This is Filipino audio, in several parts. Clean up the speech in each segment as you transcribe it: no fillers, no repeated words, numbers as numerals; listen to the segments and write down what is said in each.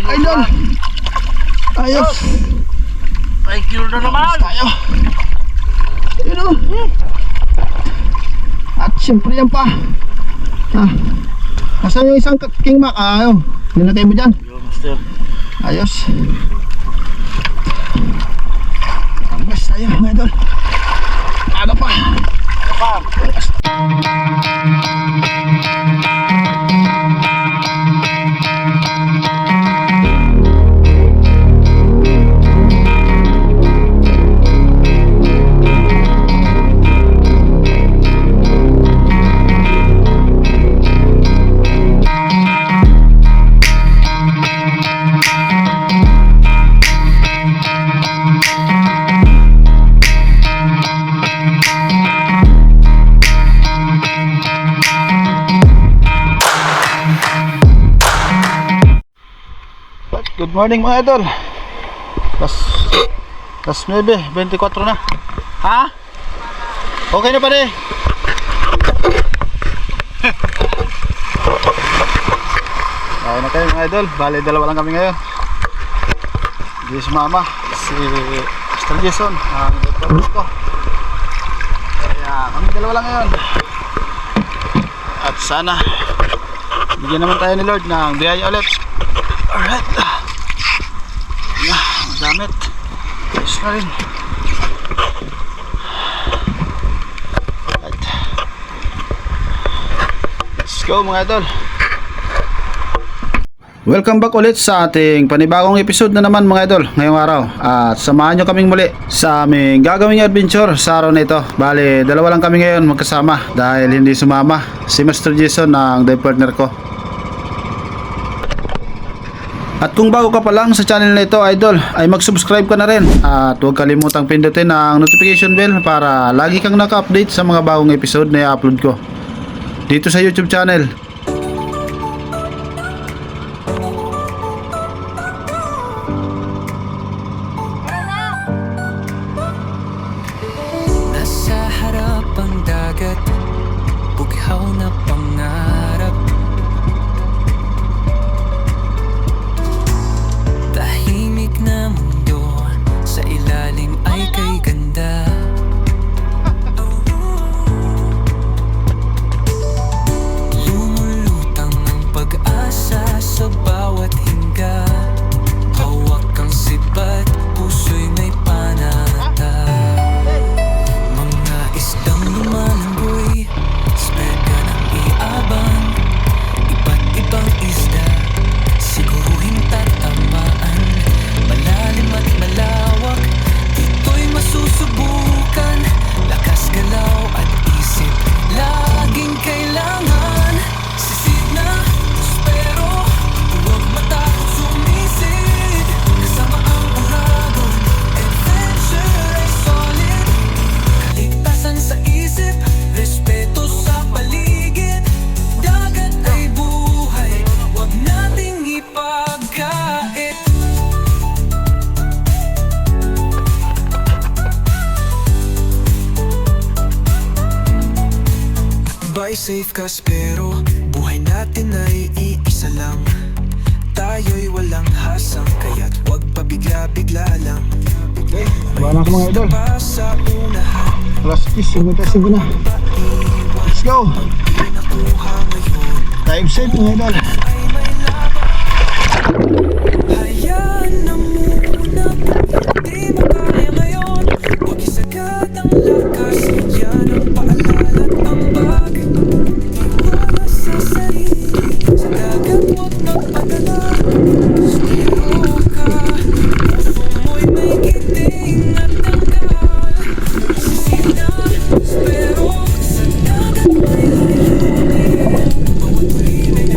idol. Ayos. Thank you na naman. Tayo. Yun o. At siyempre yan pa. Asan yung isang King Mac? Ayun. Nilagay mo dyan. Yo, master. Ayos. Tambas tayo mga idol. Ano pa? Good morning mga idol. Las 9:24 na. Ha? Okay na pare. Ayun na kayo mga idol. Bale dalawa lang kami ngayon. Hindi sumama si Mr. Jason, ang doktor ko. Kaya kami dalawa lang ngayon. At sana bigyan naman tayo ni Lord ng biyaya ulit. Alright. Damit. Ayos na rin. Right. Let's go mga idol. Welcome back ulit sa ating panibagong episode na naman mga idol ngayong araw. At samahan nyo kaming muli sa aming gagawing adventure sa araw na ito. Bale, dalawa lang kami ngayon magkasama dahil hindi sumama si Mr. Jason ng dive partner ko. At kung bago ka pa lang sa channel na ito idol, ay mag-subscribe ka na rin. At huwag kalimutang pindutin ang notification bell para lagi kang naka-update sa mga bagong episode na i-upload ko dito sa YouTube channel. Nasa harap ang dagat, bughaw na pangarap. Tahimik na mundo, sa ilalim ay kay ganda. Lumulutang ang pag-asa sa bawat hinga. Hawak ang sibat, puso'y may panata. Mga isdang lumalanggoy, speka ng iabang. Iba't ibang isda, siguruhin tatamaan. Malalim at malawak, dito'y masusubukan. Lakas galaw at isip, laging kailangan. Sisid na, prospero, huwag matakot sumisid. Kasama ang uragon, adventure ay solid. Kaligtasan sa isip, respeto sa paligid. Dagat ay buhay, huwag nating ipagkait. Buy safe ka pero buhay natin ay iisa lang. Tayo'y walang hasang, kaya't huwag pabigla-bigla lang. Wala ka mga idol. Pa sa unahan, Alas 10:55 na. Let's go. nakuha ngayon Dive safe mga idol. ay may laban. Hayaan na muna, di mo kaya ngayon. Huwag isagad ang lakas, yan ang paalala't ambag. Iwala sa sarili, sa dagat huwag magpadala. Spiro ka, puso mo'y may giting at tanggal. Sisid na, spero, sa dagat may layunin. Bawat ulit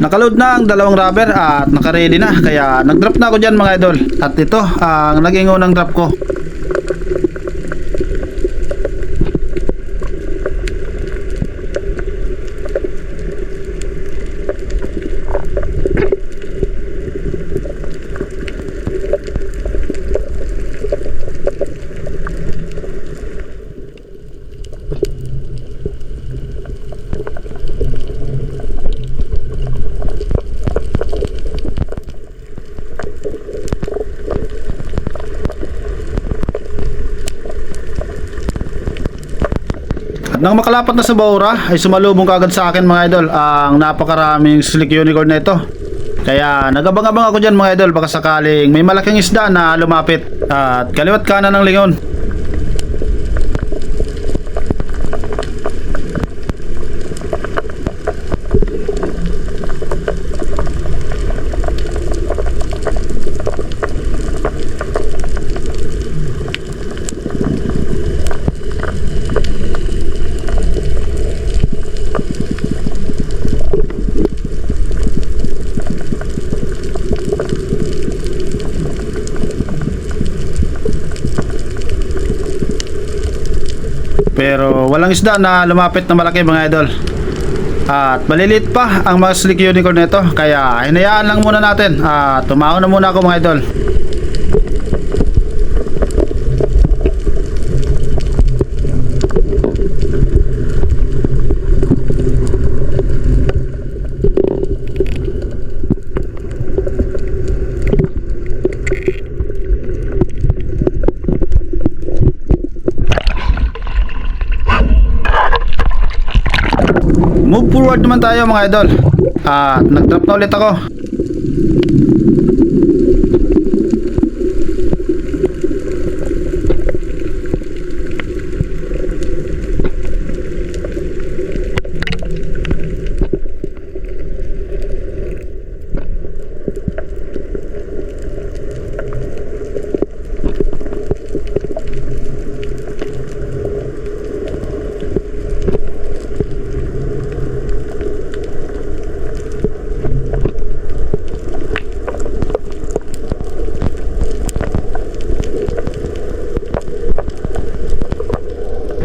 Nakaload na ang dalawang rubber at naka-ready na, kaya nag-drop na ako dyan mga idol. At ito ang naging unang drop ko. nang makalapat na sa Baura ay sumalubong kaagad sa akin mga idol ang napakaraming slick unicorn na ito. Kaya nagabang-abang ako dyan mga idol, baka sakaling may malaking isda na lumapit at kaliwat kanan ng lingon. Pero walang isda na lumapit na malaki mga idol. At maliliit pa ang mga slick unicorn nito, kaya hinayaan lang muna natin at tumahon na muna ako mga idol. Move forward naman tayo mga idol. At nag-drop na ulit ako.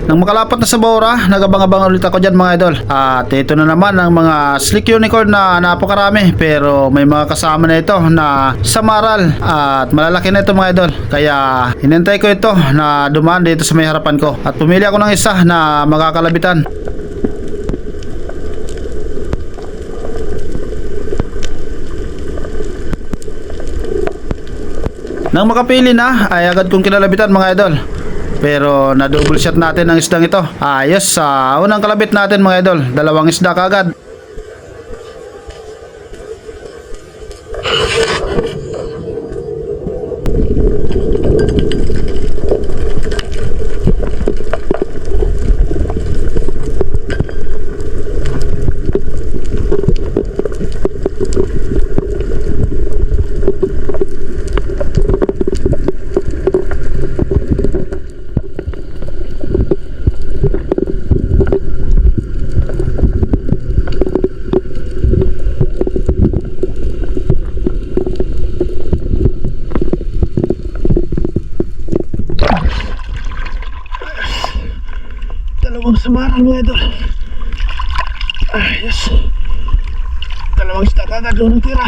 Nang makalapat na sa Baura, nagabang-abang ulit ako dyan mga idol. At ito na naman ang mga slick unicorn na napakarami, pero may mga kasama na ito na samaral at malalaki na ito mga idol. Kaya hinintay ko ito na dumaan dito sa may harapan ko at pumili ako ng isa na makakalabitan. Nang makapili na ay agad kong kinalabitan mga idol. Pero na-double shot natin ang isdang ito. Ayos, sa unang kalabit natin mga idol, dalawang isda kaagad. Dalawang samaran mga idol. Ayos. Dalawang isda kagad doon ang tira.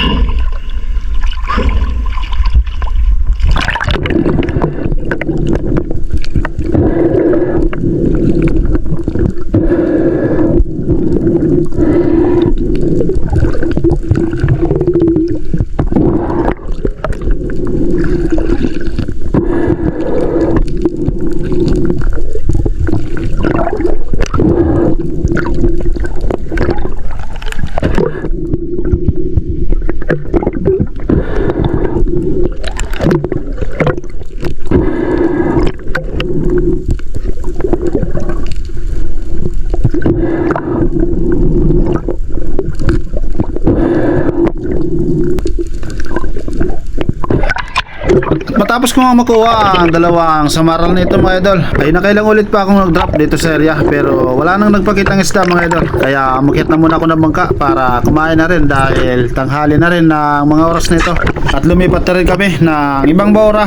Matapos ko nga makuha ang dalawang samaral na ito mga idol, ay nakailang ulit pa akong nag-drop dito sa area, pero wala nang nagpakitang isda mga idol. Kaya umakyat na muna ako ng bangka para kumain na rin dahil tanghali na rin ng mga oras na ito. At lumipat na rin kami ng ibang Baura.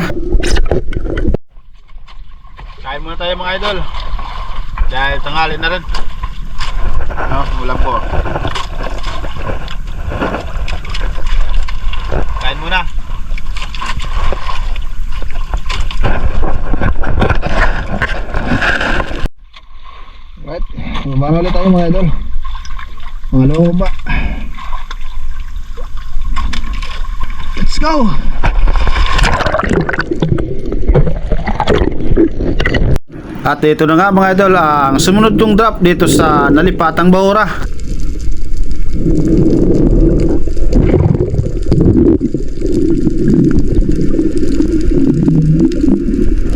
Kain muna tayo mga idol dahil tanghali na rin. Ulam po. Kain muna. Right, bumaba ulit tayo mga idol. Mga loba. Let's go! At ito na nga mga idol, ang sumunod kong drop dito sa nalipatang bahura.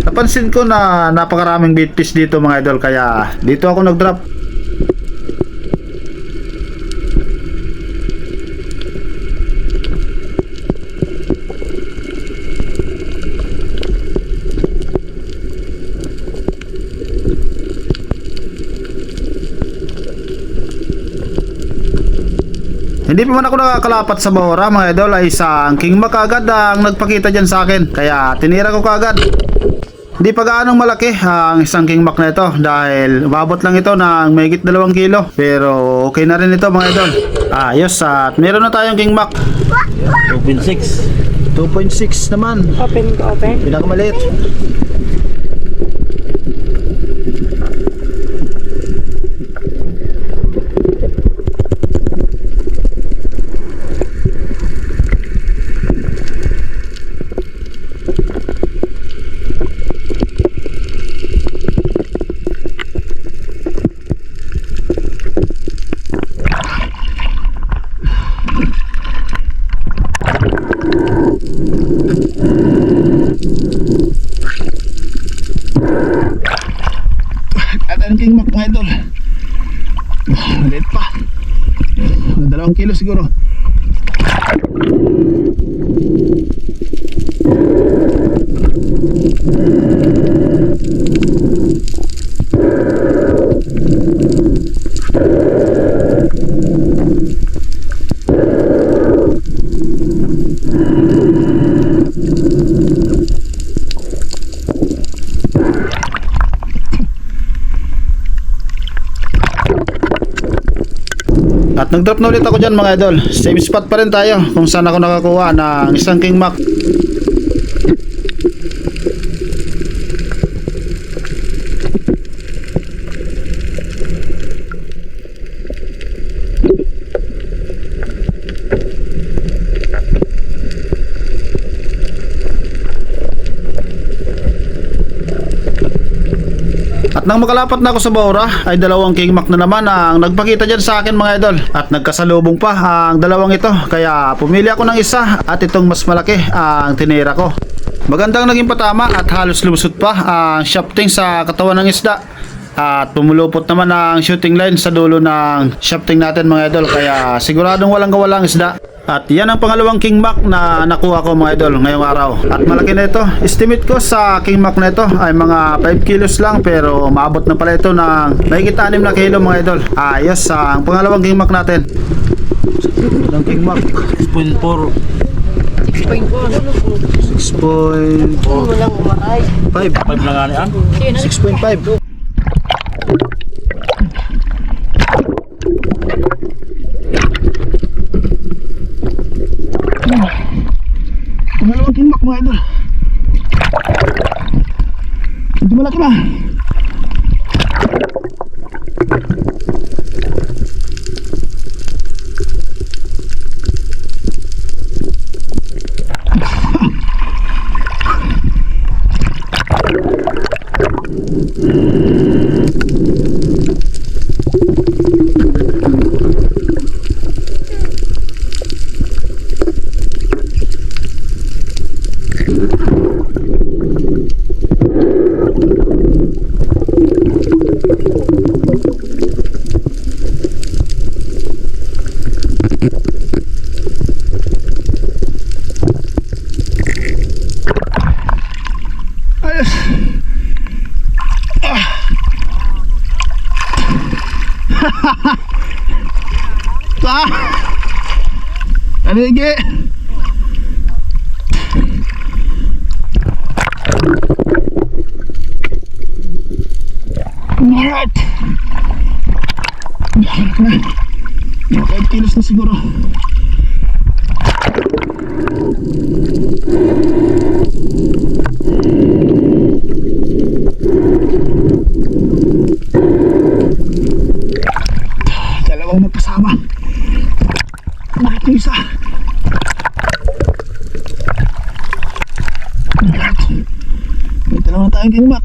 Napansin ko na napakaraming bait fish dito mga idol, kaya dito ako nag-drop. Hindi pa man ako nakakalapat sa bahura mga idol, ay isang king mac agad ang nagpakita dyan sa akin, kaya tinira ko kagad. Hindi pa gaanong malaki ang isang king mac na ito dahil umabot lang ito ng mahigit 2 kilo, pero okay na rin ito mga idol. Ayos, at meron na tayong king mac 2.6. 2.6 naman, Open. pinakamaliit. At ang king mac mga idol, maliit pa, 2 kilo siguro. At nag-drop na ulit ako dyan mga idol. Same spot pa rin tayo kung saan ako nakakuha ng isang king mac. At nang makalapat na ako sa bahura, ay 2 king mac na naman ang nagpakita dyan sa akin mga idol. At nagkasalubong pa ang 2 ito, kaya pumili ako ng isa at itong mas malaki ang tinira ko. Magandang naging patama at halos lumusot pa ang shafting sa katawan ng isda. At pumulupot naman ang shooting line sa dulo ng shafting natin mga idol, kaya siguradong walang gawalang isda. At yan ang pangalawang king mac na nakuha ko mga idol ngayong araw. At malaki na ito. Estimate ko sa king mac na ito ay mga 5 kilos lang, pero maabot na pala ito ng mahigit 6 na kilo mga idol. Ayos ang pangalawang king mac natin. Ang king mac 6.4. 6.5 Walang umaray. 5 lang nga niyan. 6.5. Pangalawang king mac mga idol. Medyo malaki ba? Ayos. Anigi. Alright. Mga 5 kilos na siguro. Dalawang magkasama. Bakit yung isa? Alright. May dalawa tayong king mac.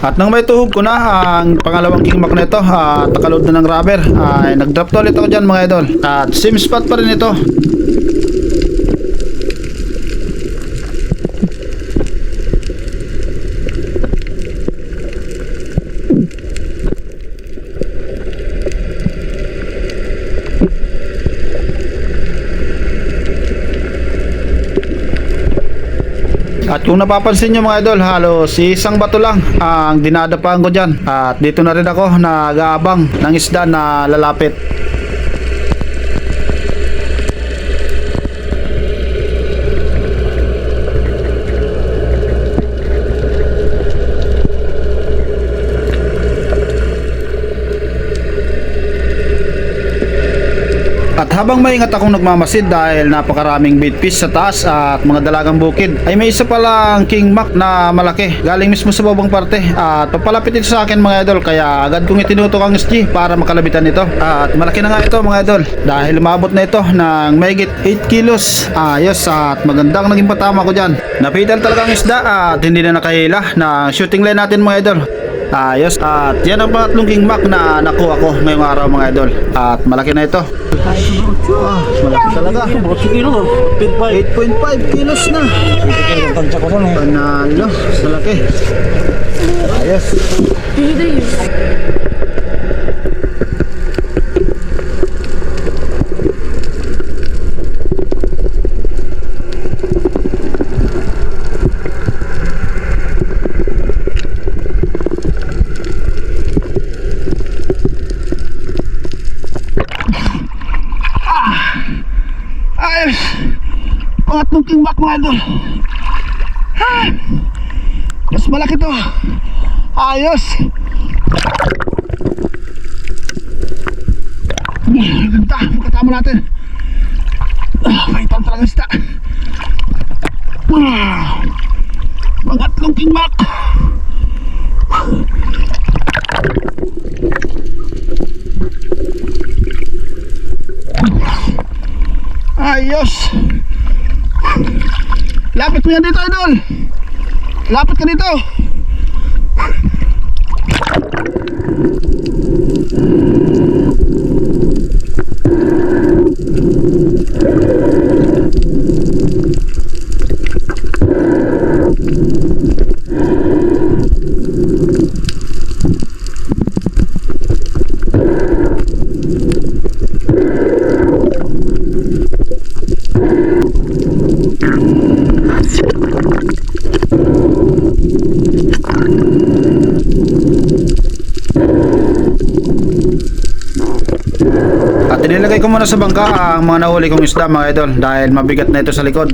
At nang may tuhog ko na ang pangalawang king mac na ito at nakaload na ng rubber, ay nag-drop to ulit ako dyan mga idol. At same spot pa rin ito. At kung napapansin nyo mga idol, halos isang bato lang ang dinadapaan ko dyan. At dito na rin ako nag-aabang ng isda na lalapit. At habang maingat akong nagmamasid dahil napakaraming bait fish sa taas at mga dalagang bukid, ay may isa palang king mac na malaki galing mismo sa babang parte at papalapit ito sa akin mga idol, kaya agad kong itinutok ang SG para makalabitan ito. At malaki na nga ito mga idol dahil umabot na ito ng mahigit 8 kilos. Ayos, at magandang naging patama ko dyan. Napital talaga ang isda at hindi na nakahila ng shooting line natin mga idol. Ayos, at yan ang pangatlong king mac na nakuha ko ngayong araw mga idol. At malaki na ito. Malaki talaga. 8 kilo. 8.5 kilos na. Panalo, malaki. Ayos. Ayos! Pangatlong king mac mga idol. Mas malaki to. Ayos! Ganda, pagkatama natin. Paitan talaga isda. Pangatlong king mac. Ayos. Lapit mo yan dito idol. Lapit ka dito. At inilagay ko muna sa bangka ang mga nahuli kong isda mga idol dahil mabigat na ito sa likod.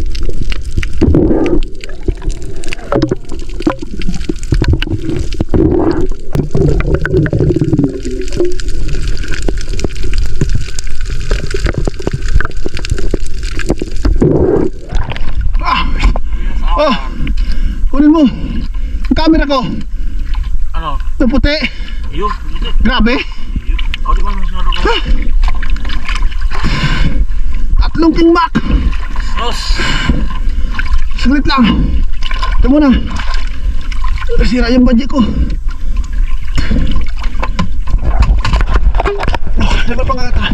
Oh, kunin mo ang camera ko. Ano? Ito puti. Ayun. Grabe. Ako di ba masyado ka? Tatlong king mac. Sos. Saglit lang. Ito muna. Sira yung budget ko. Oh, diba pangata?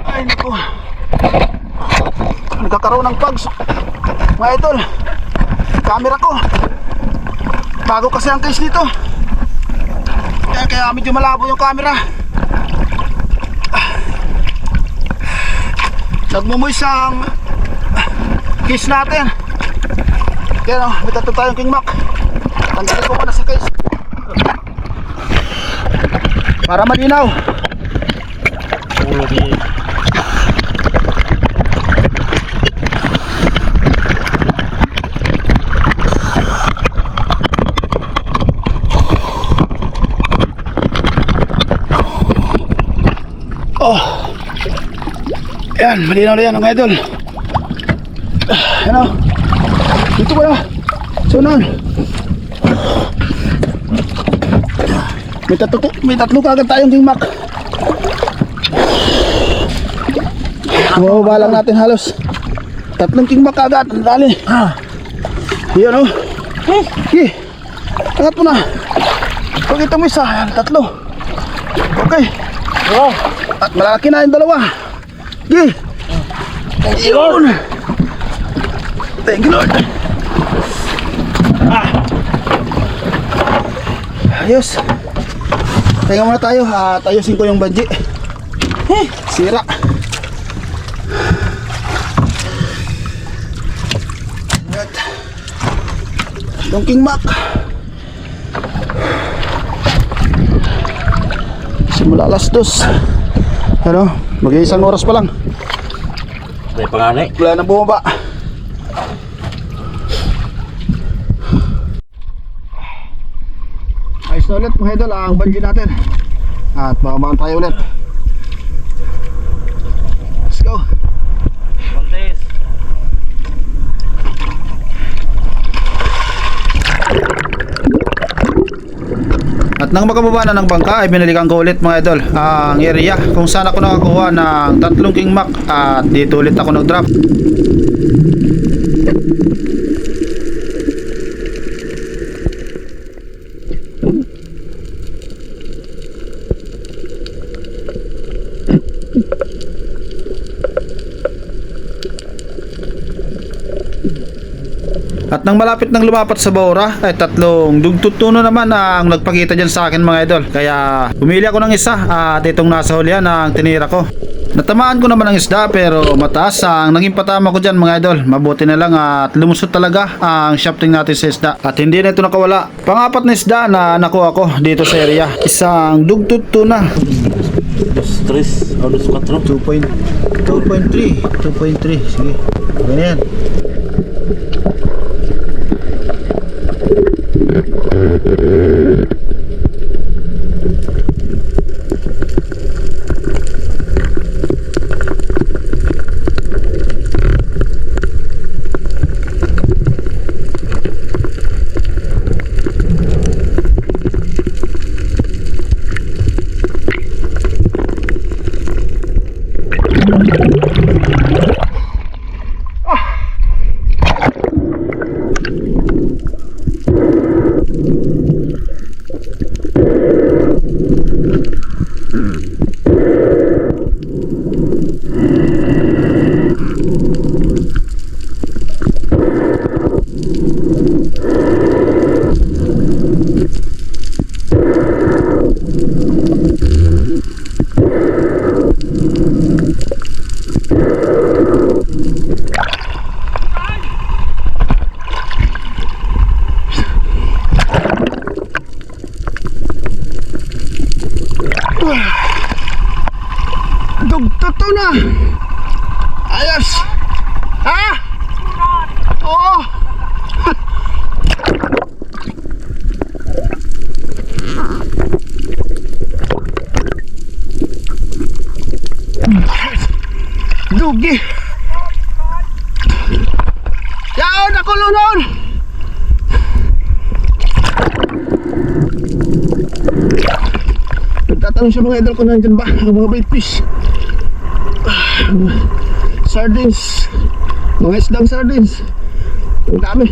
Ay, naku. Nagkakaroon ng bugs mga idol. Camera ko bago kasi ang case nito, kaya medyo malabo yung camera. Nagmumoist ang case natin. Kaya no, may tatlo tayong king mac. Tanggalin ko muna sa case para malinaw. Oh, yan, malinaw na yan mga idol. Yan o, dito ko na. Sunan. May tatlo kagad tayong king mac. Bumaba lang natin halos. 3 kingmak agad. Ang dali. Yan o. Okay. Angat mo na. Pagkita mo isa. Yan, 3. Okay. At malaki na yung 2. Okay. Yun. Thank you Lord. Ayos. Tingnan muna tayo at ayusin ko yung banji. Sira. At yung kingmak. Simula alas 2. Ano? Mag-iisang oras pa lang. May panganay. Wala nang bumaba. Ayos na ulit mga idol ang banji natin. At babaan tayo ulit. Let's go. Montes. At nang makababa na ng bangka ay binalikan ko ulit mga idol ang area kung saan ako nakakuha ng 3 kingmak at dito ulit ako nag-drop. At nang malapit nang lumapat sa Baura ay 3 dugtut-tuno naman ang nagpakita dyan sa akin mga idol. Kaya pumili ako ng isa at itong nasa hulihan ang tinira ko. Natamaan ko naman ang isda pero mataas ang naging patama ko dyan mga idol. Mabuti na lang at lumusot talaga ang shafting natin sa isda. At hindi na ito nakawala. Pang-4 na isda na nakuha ko dito sa area. Isang dugtut-tuna. 3 o 4. 2.3. Sige. Ganyan. Dugtut-tuna. Ayos. Ha? Oo. Dugi. Yaon ako lunon. Nagtatanong siya mga idol kung nandyan ba ang mga bait fish. Sardines. Mga isdang sardines. Ang dami.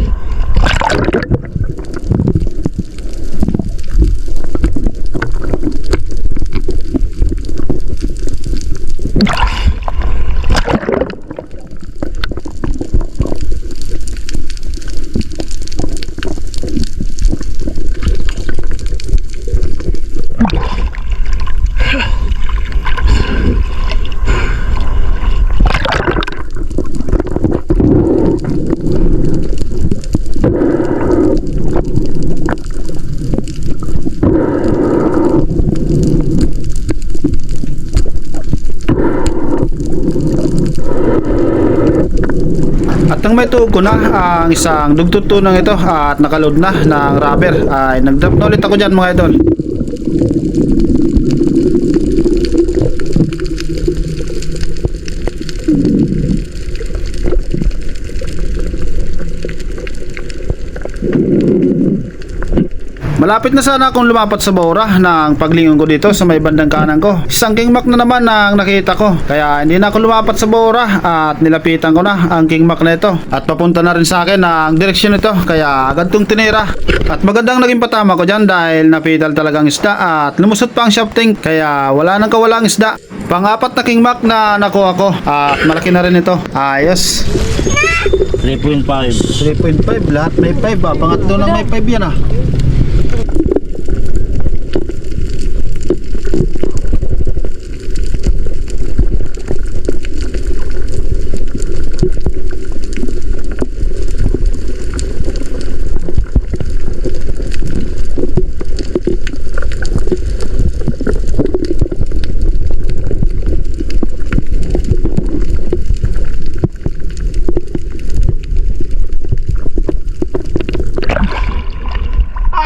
At nang may tuog ko na ang isang dugtut-tunang ito at nakaload na ng rubber ay nag-drop na ulit ako dyan mga idol. Malapit na sana akong lumapat sa Baura ng paglingon ko dito sa may bandang kanan ko. Isang King Mac na naman ang nakita ko. Kaya hindi na ako lumapat sa Baura at nilapitan ko na ang King Mac na ito. At papunta na rin sa akin ang direksyon nito. Kaya agad tong tinira. At magandang naging patama ko dyan dahil napidal talagang isda at lumusot pa ang shafting. Kaya wala nang kawalang isda. Pang-apat na King Mac na nakuha ko. At malaki na rin ito. Ayos. 3.5. 3.5. Lahat may 5 ah. Pangatlo na may 5 yan ah.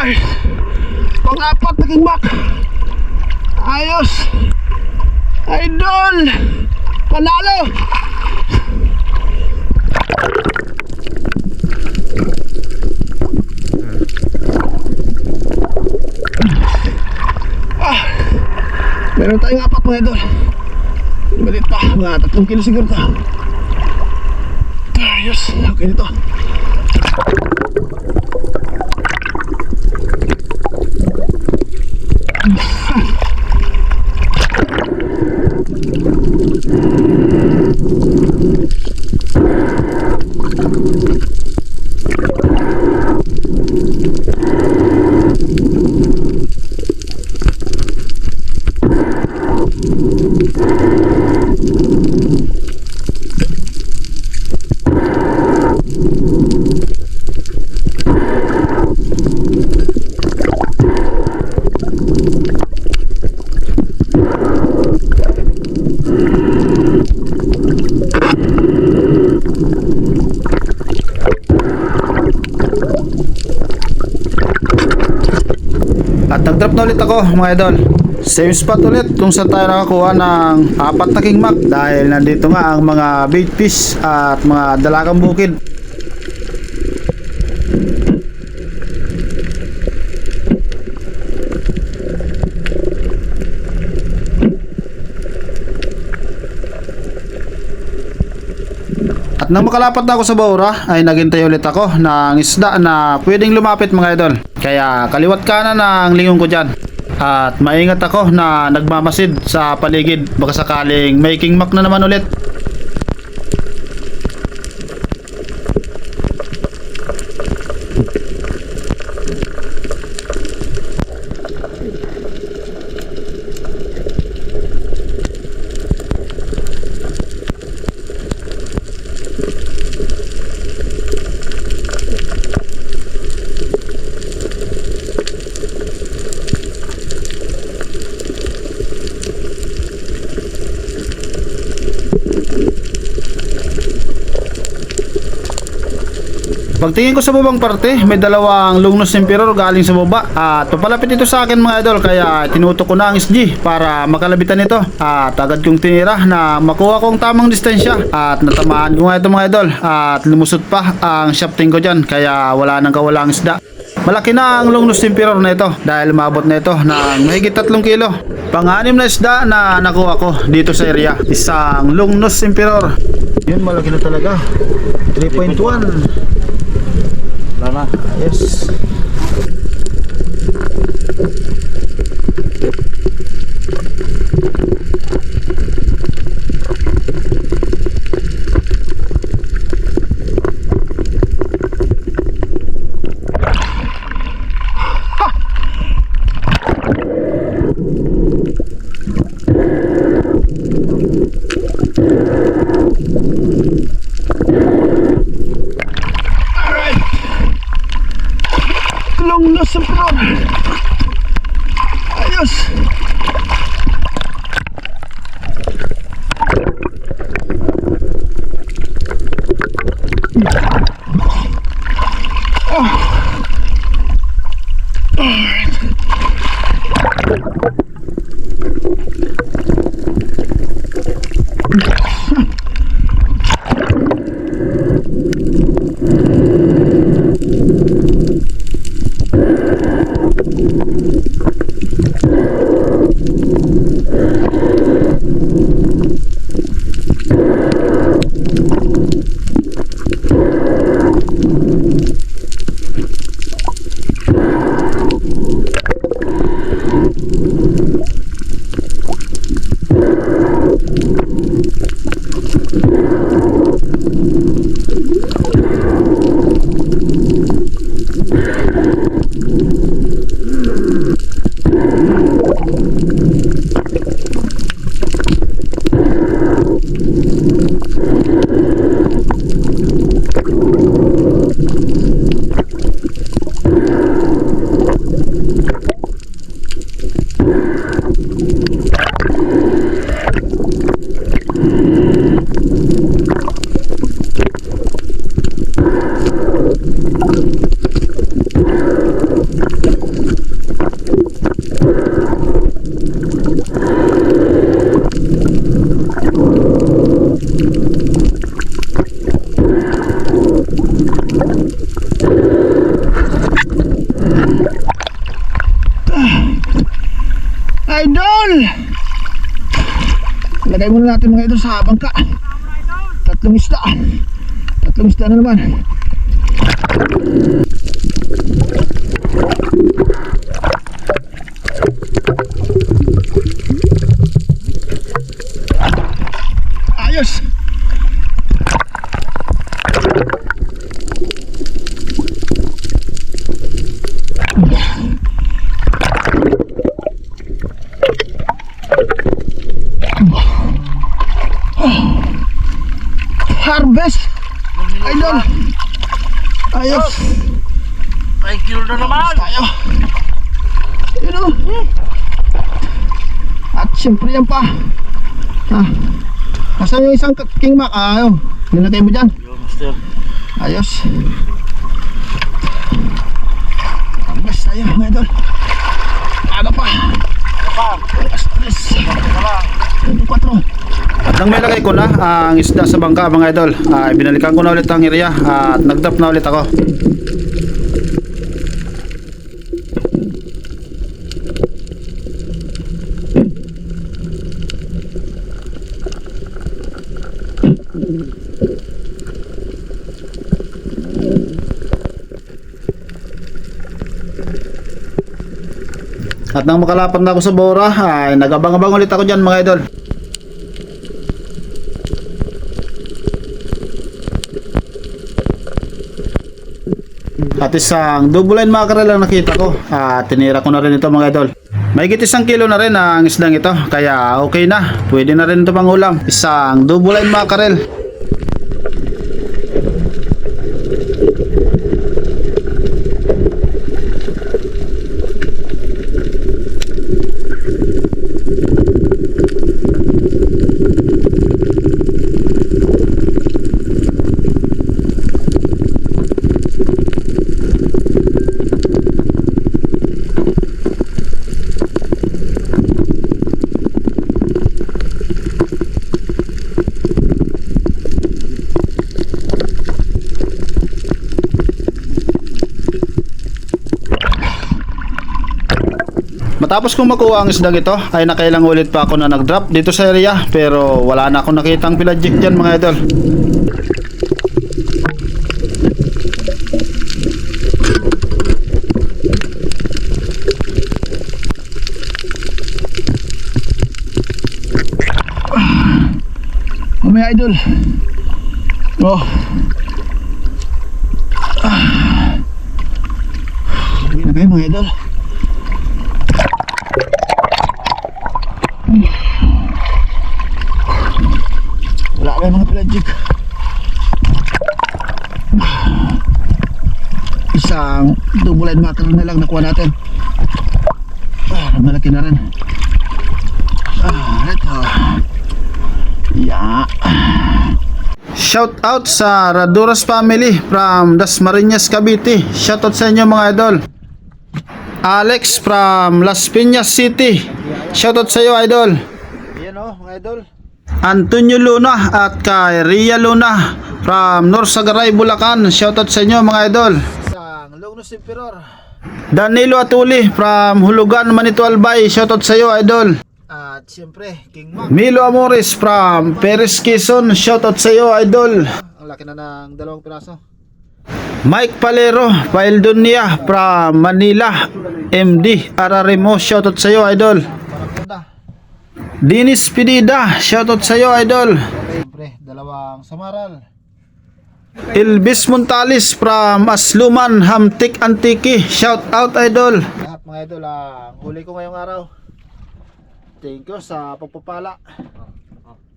Ay, pang-apat na King Mac. Ayos. Idol. Panalo. Meron tayong apat mga idol. Balit pa, mga 3 kilo siguro to. Ayos, okay nito. At nag-drop na ulit ako mga idol. Same spot ulit kung saan tayo nakakuha ng 4 na King Mac. Dahil nandito nga ang mga bait fish at mga dalagang bukid. At nang makalapat na ako sa Baura ay naghintay ulit ako ng isda na pwedeng lumapit mga idol. Kaya kaliwat kanan ang lingon ko dyan. At maingat ako na nagmamasid sa paligid. Baka sakaling may King Mac na naman ulit. Pagtingin ko sa babang parte, may dalawang Longnose Emperor galing sa baba. At papalapit ito sa akin mga idol, kaya tinutok ko na ang SG para makalabitan ito. At agad kong tinira na makuha kong tamang distansya. At natamaan ko nga ito mga idol. At lumusot pa ang shafting ko dyan, kaya wala nang kawalang isda. Malaki na ang Longnose Emperor na ito dahil umabot na ito ng mahigit 3 kilo. Pang-anim na isda na nakuha ko dito sa area. Isang Longnose Emperor. Yun, malaki na talaga. 3.1. Wala na. Yes. Longnose Emperor. Ayos. Lagay muna natin mga idol sa bangka. Tatlong isda na naman. Ayos. Harvest. Idol. Ayos. Ay, kilo na naman! Tayo. Yun o. At siyempre yan pa. Asan yung isang king mac? Ayun. Nilagay mo dyan. Yo, master. Ayos. Harvest tayo mga idol. Aga pa. Alas 3. 24. At nang may lagay ko na ang isda sa bangka mga idol, binalikan ko na ulit ang area at nag-drop na ulit ako. At nang makalapat na ako sa bora, ay nag-abang-abang ulit ako dyan mga idol. At isang double line mackerel lang nakita ko. Tinira ko na rin ito mga idol. Mahigit 1 kilo na rin ang isdang ito. Kaya okay na. Pwede na rin ito pang ulam. Isang double line mackerel. Matapos kong makuha ang isdang ito ay nakailang ulit pa ako na nag-drop dito sa area, pero wala na akong nakitang pelagic dyan mga idol. Mamaya idol. Oh. Hindi na kayo mga idol. Wala kayo mga pelagic. Isang double line mackerel na lang nakuha natin. Malaki na rin. Ito. Yeah. Shout out sa Raduras family from Dasmariñas, Cavite. Shout out sa inyo mga idol. Alex from Las Piñas City. Shout out sa iyo idol. Ayan o mga idol. Antonio Luna at kay Ria Luna from Norsagaray, Bulacan. Shoutout sa inyo mga idol. Isang Lugnos Emperor. Danilo Atuli from Hulugan, Manito Albay. Shoutout sa iyo idol. At siyempre King Mac. Milo Amores from Perez, Quezon. Shoutout sa iyo idol. Ang laki na ng 2 piraso. Mike Palero Paildonia from Manila, MD Ararimo. Shoutout sa iyo idol. Dinis Pinida, shoutout sa iyo idol. Siyempre, 2 samaral. Elvis Montales from Asluman, Hamtik Antiki. Shoutout idol. Lahat mga idol, huli ko ngayong araw. Thank you sa pagpapala.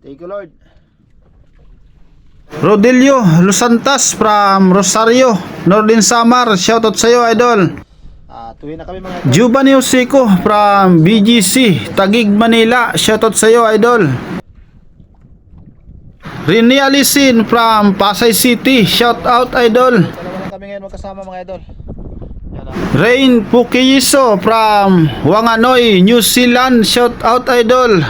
Thank you Lord. Rodelio Lusantas from Rosario, Northern Samar. Shoutout sa iyo idol. Tuwi na kami mga idol. Giovanni Osico from BGC, Taguig, Manila. Shoutout sa iyo idol. Rini Alisin from Pasay City. Shoutout idol. Kami ngayon magkasama mga idol. Rain Pukiyiso from Wanganoy, New Zealand. Shoutout idol.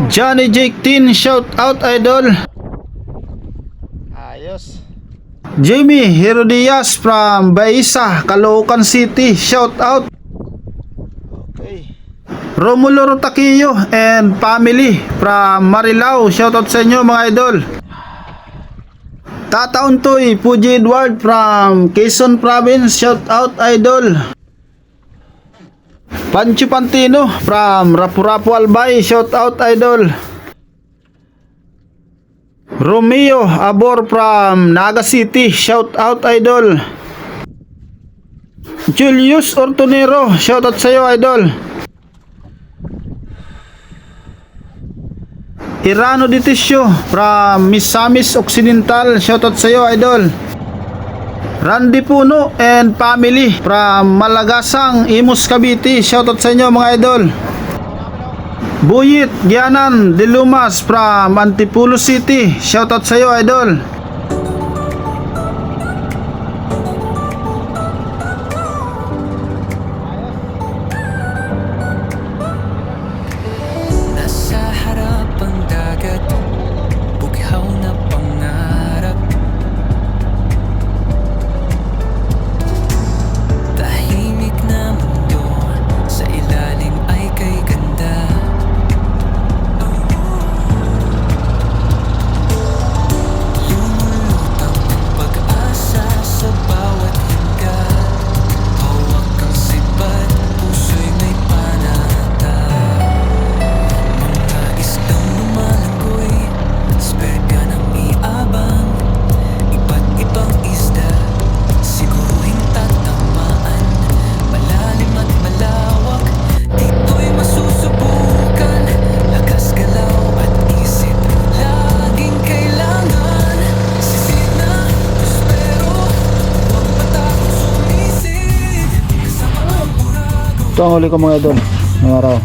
Johnny Jake Tin. Shoutout idol. Ayos. Jamie Herodias from Baisa, Caloocan City. Shout out. Okay. Romulo Rotaquillo and family from Marilao. Shoutout sa inyo mga idol. Tataon Toy, Puji Edward from Quezon Province. Shoutout idol. Pancho Pantino from Rapu-Rapu Albay. Shoutout idol. Romeo Abor from Naga City. Shoutout idol. Julius Ortonero. Shoutout sa iyo idol. Irano Ditisio from Misamis Occidental. Shoutout sa iyo idol. Randy Puno and family from Malagasang, Imus, Cavite. Shoutout sa inyo mga idol. Buyit Gianan De Lumas from Antipolo City. Shoutout sa iyo idol. Nasa harap ang dagat, bughaw na pangarap. Tahimik na mundo, sa ilalim ay kay ganda. Lumulutang ang pag-asa sa bawat hinga. Hawak ang sibat, puso'y may panata. Mga isdang lumalangoy, sperga ng iabang. Iba't ibang isda, siguruhin tatamaan. Malalim at malawak, dito'y masusubukan. Lakas galaw at isip, laging kailangan. Sisid na, prospero, huwag matakot sumisig. Kasama ang burago. Ito ang huli ko mga idol. Ngayong araw.